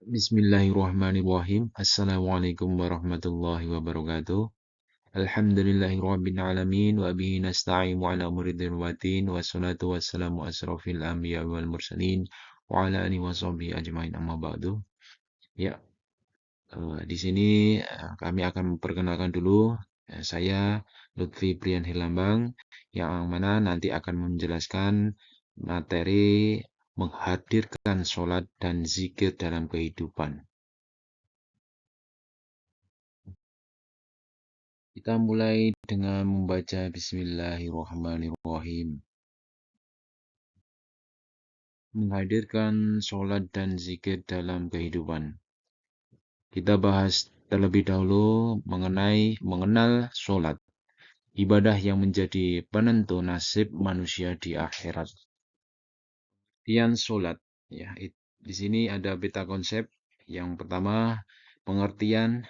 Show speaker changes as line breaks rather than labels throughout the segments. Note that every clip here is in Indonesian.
Bismillahirrahmanirrahim. Assalamualaikum warahmatullahi wabarakatuh. Alhamdulillahirabbil alamin wa bihi nasta'inu ala umuri din waddin wassalatu wassalamu asrofil anbiya wal mursalin wa ala alihi washabihi ajmain amma ba'du. Ya, di sini kami akan memperkenalkan dulu saya Lutfi Brian Hilambang yang mana nanti akan menjelaskan materi menghadirkan sholat dan zikir dalam kehidupan. Kita mulai dengan membaca Bismillahirrahmanirrahim. Menghadirkan sholat dan zikir dalam kehidupan. Kita bahas terlebih dahulu mengenal sholat. Ibadah yang menjadi penentu nasib manusia di akhirat. Pengertian sholat. Ya, di sini ada beta konsep. Yang pertama, pengertian,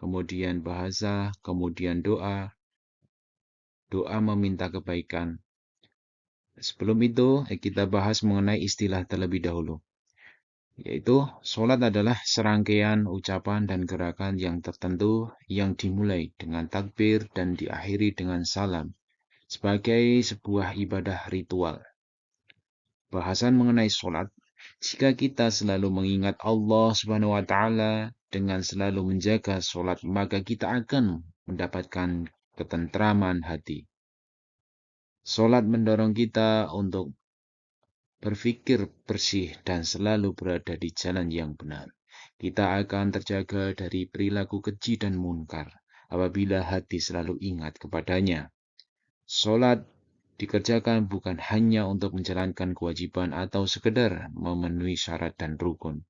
kemudian bahasa, kemudian doa. Doa meminta kebaikan. Sebelum itu, kita bahas mengenai istilah terlebih dahulu. Yaitu, sholat adalah serangkaian ucapan dan gerakan yang tertentu yang dimulai dengan takbir dan diakhiri dengan salam sebagai sebuah ibadah ritual. Bahasan mengenai sholat, jika kita selalu mengingat Allah Subhanahu wa Ta'ala dengan selalu menjaga sholat, maka kita akan mendapatkan ketentraman hati. Sholat mendorong kita untuk berpikir bersih dan selalu berada di jalan yang benar. Kita akan terjaga dari perilaku keji dan munkar apabila hati selalu ingat kepadanya. Sholat dikerjakan bukan hanya untuk menjalankan kewajiban atau sekedar memenuhi syarat dan rukun.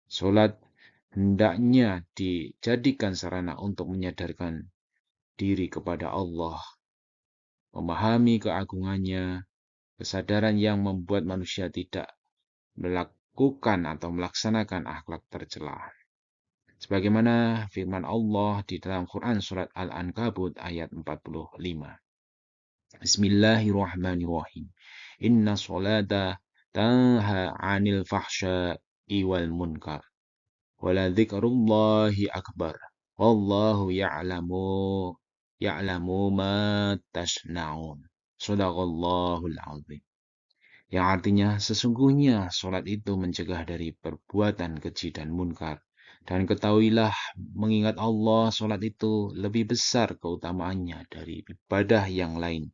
Sholat hendaknya dijadikan sarana untuk menyadarkan diri kepada Allah, memahami keagungannya, kesadaran yang membuat manusia tidak melakukan atau melaksanakan akhlak tercela. Sebagaimana firman Allah di dalam Quran surat Al-Ankabut ayat 45. Bismillahirrahmanirrahim. Inna sholata tanha 'anil fahsya'i wal munkar. Wala dzikrullahi akbar. Wallahu ya'lamu ma tasna'un. Shadaqallahul azim. Yang artinya sesungguhnya sholat itu mencegah dari perbuatan keji dan munkar. Dan ketahuilah mengingat Allah, sholat itu lebih besar keutamaannya dari ibadah yang lain.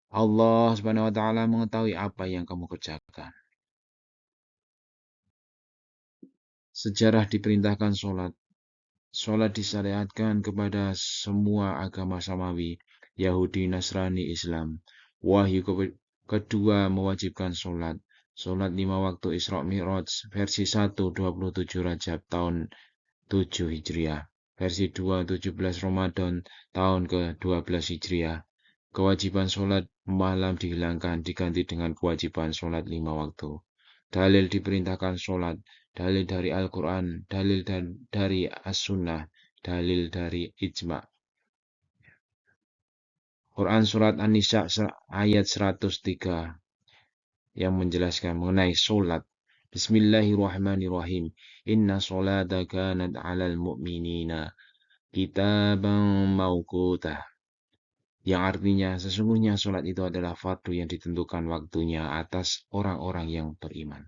Allah Subhanahu wa Ta'ala mengetahui apa yang kamu kerjakan. Sejarah diperintahkan sholat. Sholat disyariatkan kepada semua agama samawi, Yahudi, Nasrani, Islam. Wahyu kedua mewajibkan sholat. Sholat 5 waktu Isra Mi'raj, versi 1, 27 Rajab tahun 7 Hijriah. Versi 2, 17 Ramadan tahun ke-12 Hijriah. Kewajiban sholat malam dihilangkan diganti dengan kewajiban sholat 5 waktu. Dalil diperintahkan sholat. Dalil dari Al-Quran, dalil dari As-Sunnah, dalil dari Ijma'. Quran Surat An-Nisa ayat 103 yang menjelaskan mengenai sholat. Bismillahirrahmanirrahim. Inna sholata kanat 'alal mu'minina kitaban mawqutah. Yang artinya sesungguhnya sholat itu adalah fardu yang ditentukan waktunya atas orang-orang yang beriman.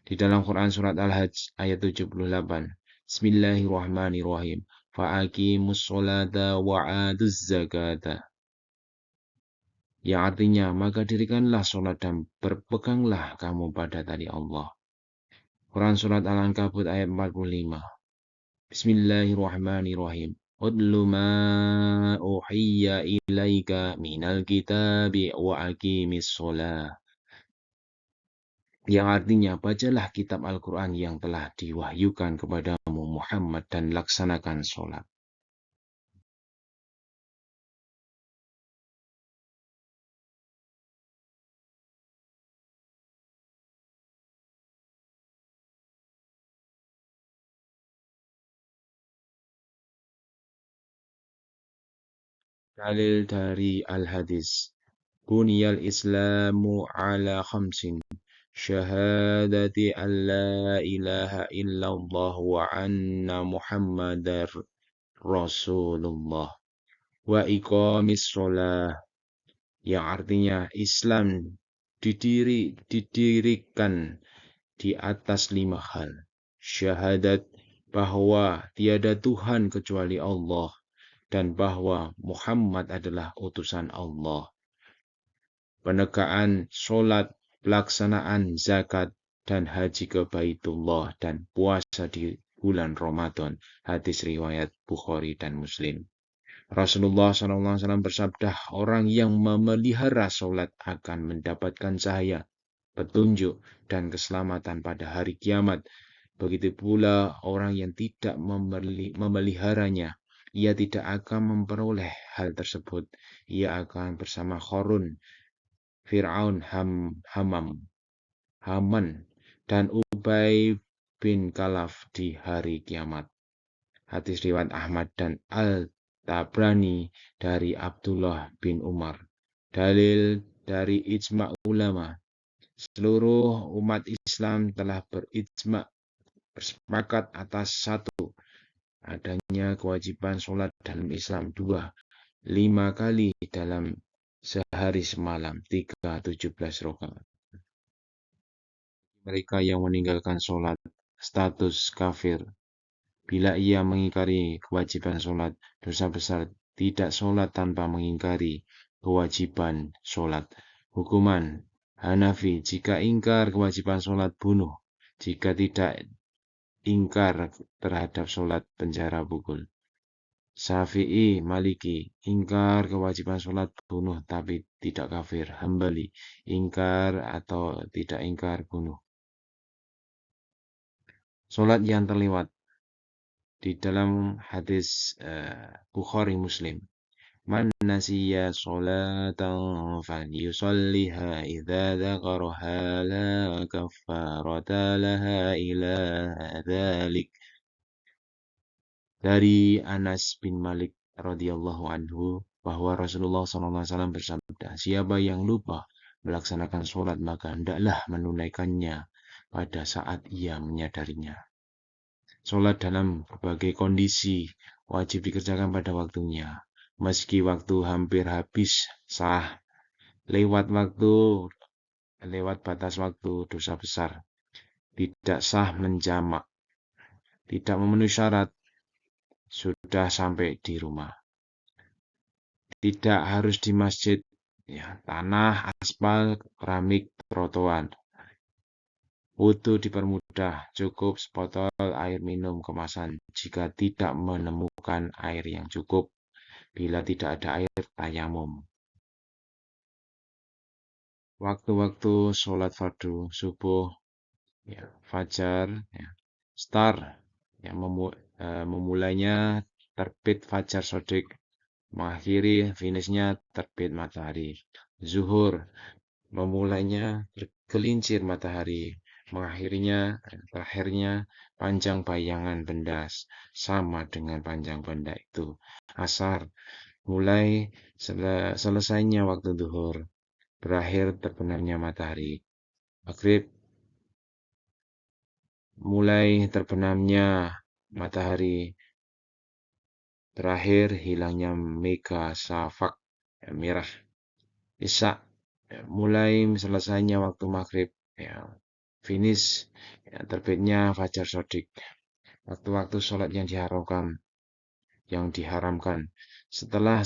Di dalam Quran surat Al-Hajj ayat 78. Bismillahirrahmanirrahim. Fa'aqimus sholata wa'aduz zakata. Yang artinya, maka dirikanlah sholat dan berpeganglah kamu pada tali Allah. Quran surat Al-Ankabut ayat 45. Bismillahirrahmanirrahim. Utlu ma uhiyya ilaika minal kitabi wa aqimis sholat. Yang artinya, bacalah kitab Al-Quran yang telah diwahyukan kepadamu Muhammad dan laksanakan sholat. Dalil dari Al-Hadis. Buniyal Islamu ala khamsin. syahadati an la ilaha illallah wa anna muhammadar rasulullah wa iqamis sholah, yang artinya Islam didirikan di atas 5 hal. Syahadat bahwa tiada Tuhan kecuali Allah dan bahwa Muhammad adalah utusan Allah. Penegaan sholat, pelaksanaan zakat dan haji ke Baitullah dan puasa di bulan Ramadan. Hadis riwayat Bukhari dan Muslim. Rasulullah SAW bersabda, orang yang memelihara sholat akan mendapatkan cahaya, petunjuk, dan keselamatan pada hari kiamat. Begitu pula orang yang tidak memeliharanya, ia tidak akan memperoleh hal tersebut. Ia akan bersama Qarun, Fir'aun, Haman, dan Ubay bin Khalaf di hari kiamat. Hadis riwayat Ahmad dan Al-Tabrani dari Abdullah bin Umar. Dalil dari ijma' ulama. Seluruh umat Islam telah bersepakat atas satu, adanya kewajiban sholat dalam Islam 2, 5 kali dalam sehari semalam, 3, 17 rakaat. Mereka yang meninggalkan sholat status kafir. Bila ia mengingkari kewajiban sholat, dosa besar. Tidak sholat tanpa mengingkari kewajiban sholat. Hukuman Hanafi, jika ingkar kewajiban sholat, bunuh. Jika tidak ingkar terhadap sholat, penjara pukul. Syafi'i, Maliki, ingkar kewajiban sholat, bunuh tapi tidak kafir. Hambali, ingkar atau tidak ingkar, bunuh. Sholat yang terlewat. Di dalam hadis Bukhari Muslim, man nasiya sholatan falyusalliha idza dzakaraha la kaffarata laha ila dzalik. Dari Anas bin Malik radhiyallahu anhu bahwa Rasulullah SAW bersabda, siapa yang lupa melaksanakan sholat maka hendaklah menunaikannya pada saat ia menyadarinya. Sholat dalam berbagai kondisi wajib dikerjakan pada waktunya. Meski waktu hampir habis, sah. Lewat batas waktu, dosa besar. Tidak sah menjamak. Tidak memenuhi syarat, sudah sampai di rumah. Tidak harus di masjid, tanah, aspal, keramik, trotoar. Wudu dipermudah, cukup sebotol air minum kemasan jika tidak menemukan air yang cukup. Bila tidak ada air, tayamum. Waktu-waktu sholat fardu, subuh, fajar, star, memulainya terbit fajar shodiq, mengakhiri finishnya terbit matahari. Zuhur, memulainya tergelincir matahari, terakhirnya panjang bayangan benda sama dengan panjang benda itu. Asar, mulai selesainya waktu zuhur, berakhir terbenamnya matahari. Maghrib, mulai terbenamnya matahari, terakhir hilangnya mega safak merah. Isya, mulai selesainya waktu maghrib, finish terbitnya fajar shodiq. Waktu-waktu sholat yang diharamkan setelah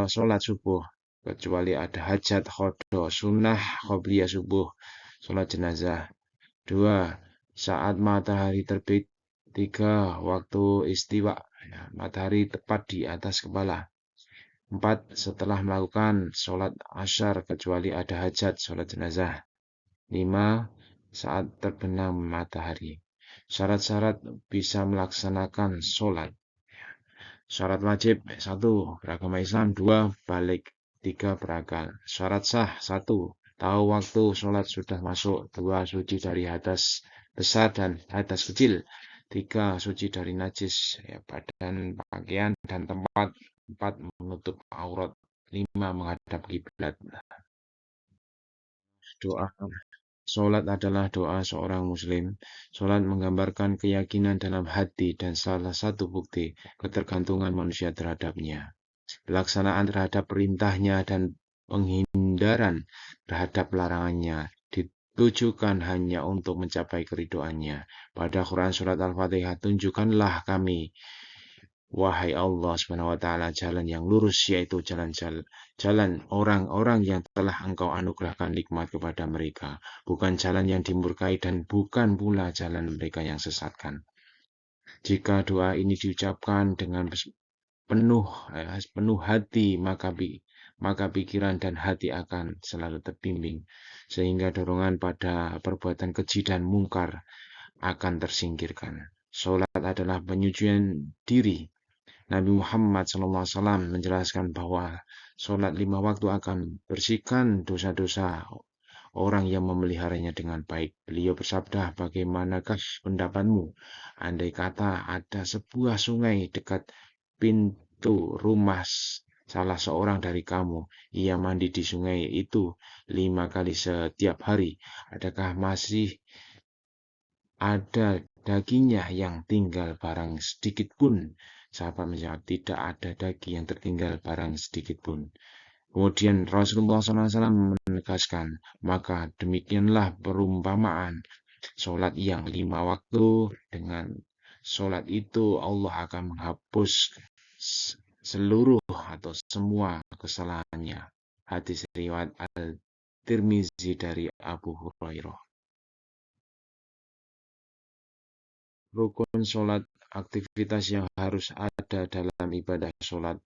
sholat subuh, kecuali ada hajat qada, sunnah qobliyah subuh, sholat jenazah. 2. Saat matahari terbit. 3. Waktu istiwa, matahari tepat di atas kepala. 4. Setelah melakukan sholat asyar, kecuali ada hajat, sholat jenazah. 5. Saat terbenam matahari. Syarat-syarat bisa melaksanakan sholat. Syarat wajib 1. Beragama Islam. 2. Balik. 3. Berakal. Syarat sah 1. Tahu waktu sholat sudah masuk. 2. Suci dari hadas besar dan hadas kecil. 3. Suci dari najis, badan, pakaian, dan tempat. 4. Menutup aurat. 5. Menghadap kiblat. Doa. Salat adalah doa seorang muslim. Salat menggambarkan keyakinan dalam hati dan salah satu bukti ketergantungan manusia terhadapnya. Pelaksanaan terhadap perintahnya dan penghindaran terhadap larangannya ditujukan hanya untuk mencapai keridoannya. Pada Quran Surat Al-Fatihah, tunjukkanlah kami, wahai Allah SWT, jalan yang lurus, yaitu jalan orang-orang yang telah Engkau anugerahkan nikmat kepada mereka, bukan jalan yang dimurkai dan bukan pula jalan mereka yang sesatkan. Jika doa ini diucapkan dengan penuh hati, maka pikiran dan hati akan selalu terbimbing, sehingga dorongan pada perbuatan keji dan mungkar akan tersingkirkan. Salat adalah penyucian diri. Nabi Muhammad SAW menjelaskan bahwa salat 5 waktu akan bersihkan dosa-dosa orang yang memeliharanya dengan baik. Beliau bersabda, bagaimanakah pendapatmu andai kata ada sebuah sungai dekat pintu rumah salah seorang dari kamu, ia mandi di sungai itu 5 kali setiap hari, adakah masih ada dagingnya yang tinggal barang sedikit pun? Sahabat menjawab, tidak ada daging yang tertinggal barang sedikit pun. Kemudian Rasulullah SAW menegaskan, maka demikianlah perumpamaan solat yang 5 waktu. Dengan solat itu Allah akan menghapus seluruh atau semua kesalahannya. Hadis riwayat Al-Tirmizi dari Abu Hurairah. Rukun solat, aktivitas yang harus ada dalam ibadah solat.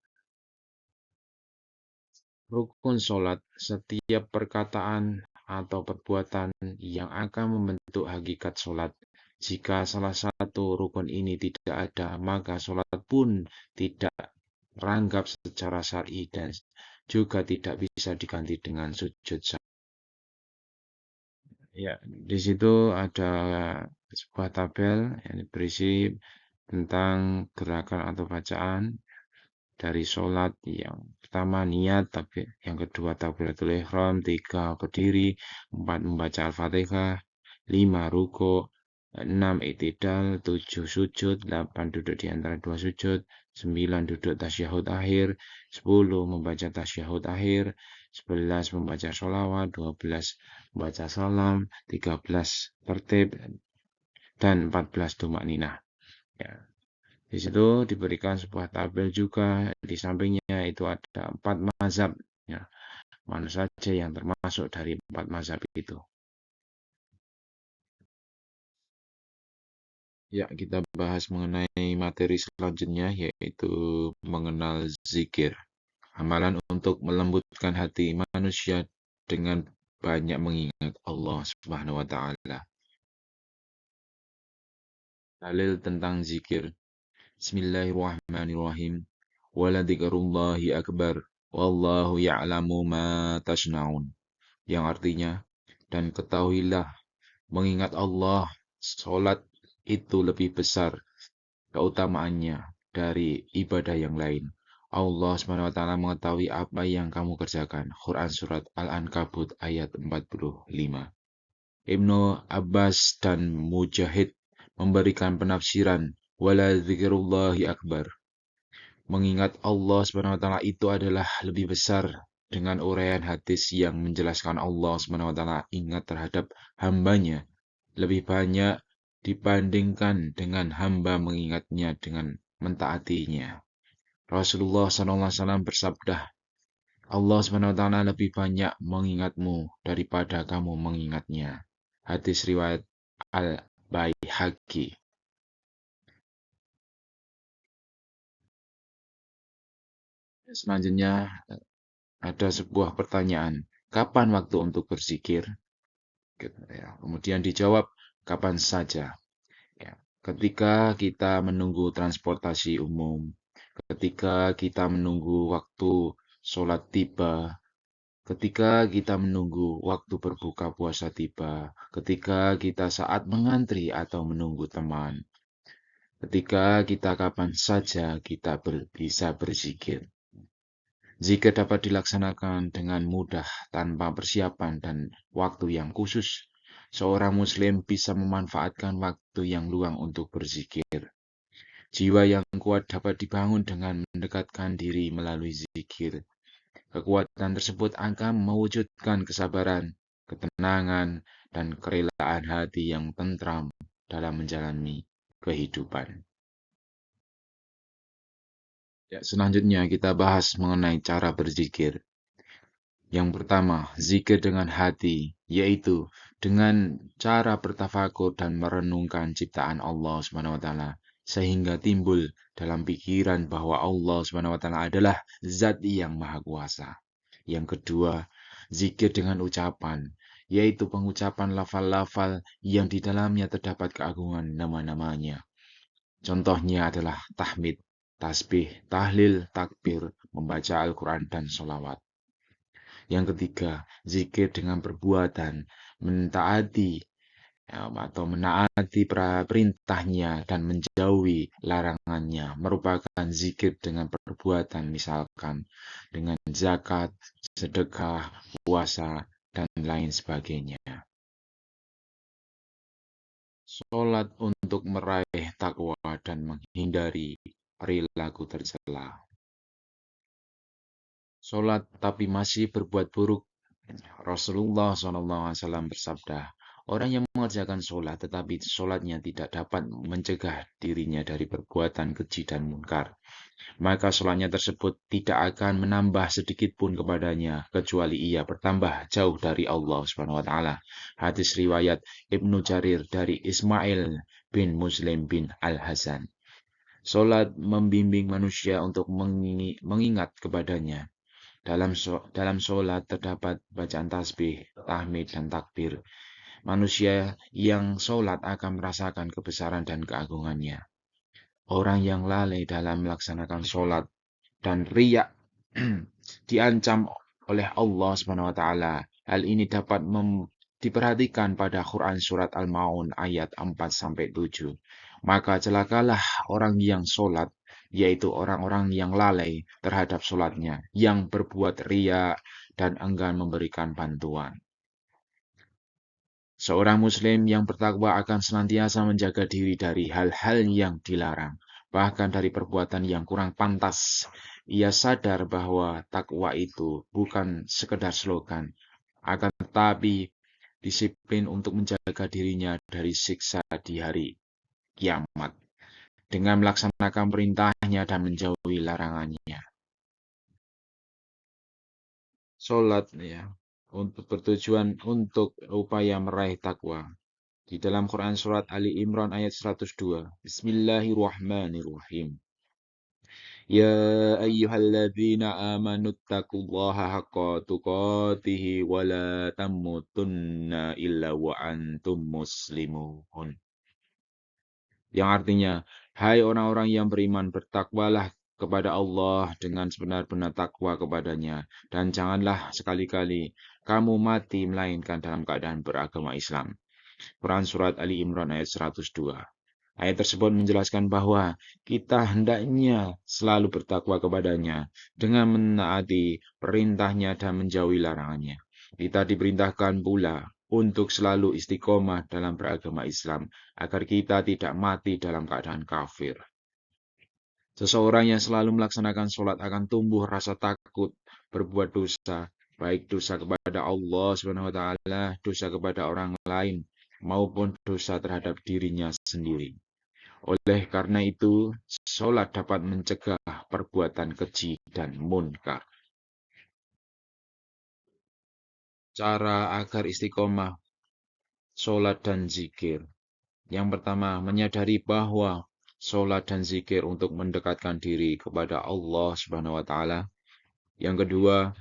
Rukun solat, setiap perkataan atau perbuatan yang akan membentuk hakikat solat. Jika salah satu rukun ini tidak ada, maka solat pun tidak teranggap secara syar'i dan juga tidak bisa diganti dengan sujud sahwi. Ya, di situ ada sebuah tabel yang berisi tentang gerakan atau bacaan dari sholat. Yang pertama niat, tapi yang kedua takbiratul ihram, 3 berdiri, 4 membaca Al-Fatihah, 5 ruku', 6 i'tidal, 7 sujud, 8 duduk di antara 2 sujud, 9 duduk tasyahud akhir, 10 membaca tasyahud akhir, 11 membaca sholawat, 12 membaca salam, 13 tertib, dan 14 tumakninah. Ya. Di situ diberikan sebuah tabel juga, di sampingnya itu ada 4 mazhab. Ya, mana saja yang termasuk dari 4 mazhab itu. Ya, kita bahas mengenai materi selanjutnya, yaitu mengenal zikir. Amalan untuk melembutkan hati manusia dengan banyak mengingat Allah Subhanahu wa Ta'ala. Dalil tentang zikir. Bismillahirrahmanirrahim. Waladhikrullahi akbar. Wallahu ya'lamu ma tasna'un. Yang artinya, dan ketahuilah, mengingat Allah, solat itu lebih besar keutamaannya dari ibadah yang lain. Allah SWT mengetahui apa yang kamu kerjakan. Quran Surat Al-Ankabut ayat 45. Ibnu Abbas dan Mujahid memberikan penafsiran wala dzikrullahi akbar. Mengingat Allah SWT itu adalah lebih besar dengan uraian hadis yang menjelaskan Allah SWT ingat terhadap hambanya lebih banyak dibandingkan dengan hamba mengingatnya dengan mentaatinya. Rasulullah SAW bersabda, Allah SWT lebih banyak mengingatmu daripada kamu mengingatnya. Hadis riwayat Al-Baihaqi. Selanjutnya ada sebuah pertanyaan, kapan waktu untuk berzikir? Kemudian dijawab, kapan saja. Ya, ketika kita menunggu transportasi umum, ketika kita menunggu waktu sholat tiba, ketika kita menunggu waktu berbuka puasa tiba, ketika kita saat mengantri atau menunggu teman, ketika kita kapan saja kita bisa berzikir. Zikir dapat dilaksanakan dengan mudah tanpa persiapan dan waktu yang khusus. seorang muslim bisa memanfaatkan waktu yang luang untuk berzikir. Jiwa yang kuat dapat dibangun dengan mendekatkan diri melalui zikir. Kekuatan tersebut akan mewujudkan kesabaran, ketenangan, dan kerelaan hati yang tentram dalam menjalani kehidupan. Ya, selanjutnya kita bahas mengenai cara berzikir. Yang pertama, zikir dengan hati, yaitu dengan cara bertafakur dan merenungkan ciptaan Allah SWT, sehingga timbul dalam pikiran bahwa Allah SWT adalah zat yang maha kuasa. Yang kedua, zikir dengan ucapan, yaitu pengucapan lafal-lafal yang di dalamnya terdapat keagungan nama-namanya. Contohnya adalah tahmid, tasbih, tahlil, takbir, membaca Al-Quran, dan sholawat. Yang ketiga, zikir dengan perbuatan, mentaati atau menaati perintahnya dan menjauhi larangannya, merupakan zikir dengan perbuatan, misalkan dengan zakat, sedekah, puasa, dan lain sebagainya. Salat untuk meraih takwa dan menghindari perilaku tercela. Salat tapi masih berbuat buruk. Rasulullah SAW bersabda, orang yang mengerjakan sholat tetapi sholatnya tidak dapat mencegah dirinya dari perbuatan keji dan munkar, maka sholatnya tersebut tidak akan menambah sedikit pun kepadanya, kecuali ia bertambah jauh dari Allah SWT. Hadis riwayat Ibnu Jarir dari Ismail bin Muslim bin Al-Hasan. Sholat membimbing manusia untuk mengingat kepadanya. Dalam sholat terdapat bacaan tasbih, tahmid, dan takbir. Manusia yang sholat akan merasakan kebesaran dan keagungannya. Orang yang lalai dalam melaksanakan sholat dan riya diancam oleh Allah SWT. Hal ini dapat diperhatikan pada Quran Surat Al-Ma'un ayat 4-7. Maka celakalah orang yang sholat, yaitu orang-orang yang lalai terhadap sholatnya, yang berbuat riya dan enggan memberikan bantuan. Seorang muslim yang bertakwa akan senantiasa menjaga diri dari hal-hal yang dilarang, bahkan dari perbuatan yang kurang pantas. Ia sadar bahwa takwa itu bukan sekedar slogan, akan tetapi disiplin untuk menjaga dirinya dari siksa di hari kiamat, dengan melaksanakan perintahnya dan menjauhi larangannya. Salat ya, untuk bertujuan untuk upaya meraih takwa. Di dalam Quran Surat Ali Imran ayat 102. Bismillahirrahmanirrahim. Ya ayyuhalladzina amanuttaqullaha haqqa tuqatihi wa la tamutunna illa wa antum muslimun. Yang artinya, hai orang-orang yang beriman, bertakwalah kepada Allah dengan sebenar-benar takwa kepadanya, dan janganlah sekali-kali kamu mati melainkan dalam keadaan beragama Islam. Quran Surat Ali Imran ayat 102. Ayat tersebut menjelaskan bahwa kita hendaknya selalu bertakwa kepadanya dengan menaati perintahnya dan menjauhi larangannya. Kita diperintahkan pula untuk selalu istiqomah dalam beragama Islam agar kita tidak mati dalam keadaan kafir. Seseorang yang selalu melaksanakan sholat akan tumbuh rasa takut berbuat dosa, baik dosa kepada Allah SWT, dosa kepada orang lain, maupun dosa terhadap dirinya sendiri. Oleh karena itu, sholat dapat mencegah perbuatan keji dan munkar. Cara agar istiqomah sholat dan zikir. Yang pertama, menyadari bahwa sholat dan zikir untuk mendekatkan diri kepada Allah SWT. Yang kedua,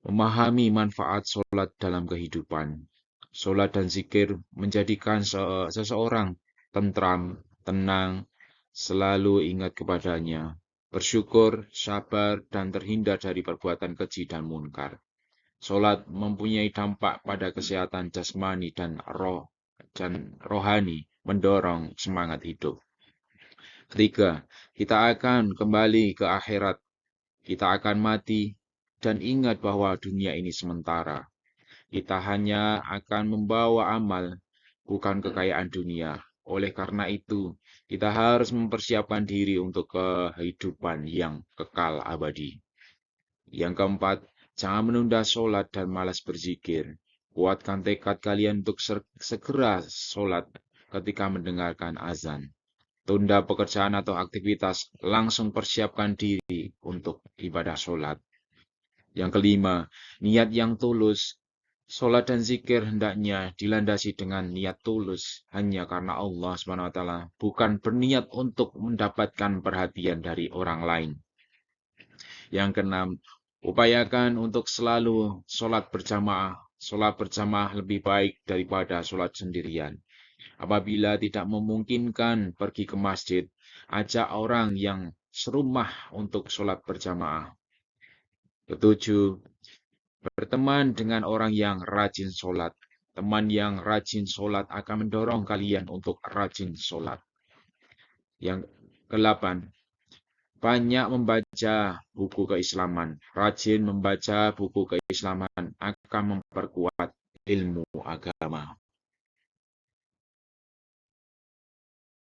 memahami manfaat sholat dalam kehidupan. Sholat dan zikir menjadikan seseorang tentram, tenang, selalu ingat kepadanya, bersyukur, sabar, dan terhindar dari perbuatan keji dan munkar. Sholat mempunyai dampak pada kesehatan jasmani dan rohani, mendorong semangat hidup. Ketiga, kita akan kembali ke akhirat. Kita akan mati dan ingat bahwa dunia ini sementara. Kita hanya akan membawa amal bukan kekayaan dunia. Oleh karena itu, kita harus mempersiapkan diri untuk kehidupan yang kekal abadi. Yang keempat, jangan menunda sholat dan malas berzikir. Kuatkan tekad kalian untuk segera sholat ketika mendengarkan azan. Tunda pekerjaan atau aktivitas, langsung persiapkan diri untuk ibadah sholat. Yang kelima, niat yang tulus. Sholat dan zikir hendaknya dilandasi dengan niat tulus hanya karena Allah SWT, bukan berniat untuk mendapatkan perhatian dari orang lain. Yang keenam, upayakan untuk selalu sholat berjamaah. Sholat berjamaah lebih baik daripada sholat sendirian. Apabila tidak memungkinkan pergi ke masjid, ajak orang yang serumah untuk sholat berjamaah. Ketujuh, berteman dengan orang yang rajin sholat. Teman yang rajin sholat akan mendorong kalian untuk rajin sholat. Yang kedelapan, banyak membaca buku keislaman. Rajin membaca buku keislaman akan memperkuat ilmu agama.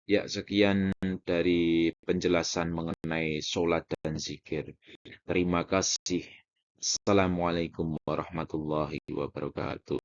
Ya, sekian dari penjelasan mengenai sholat dan zikir. Terima kasih. Assalamualaikum warahmatullahi wabarakatuh.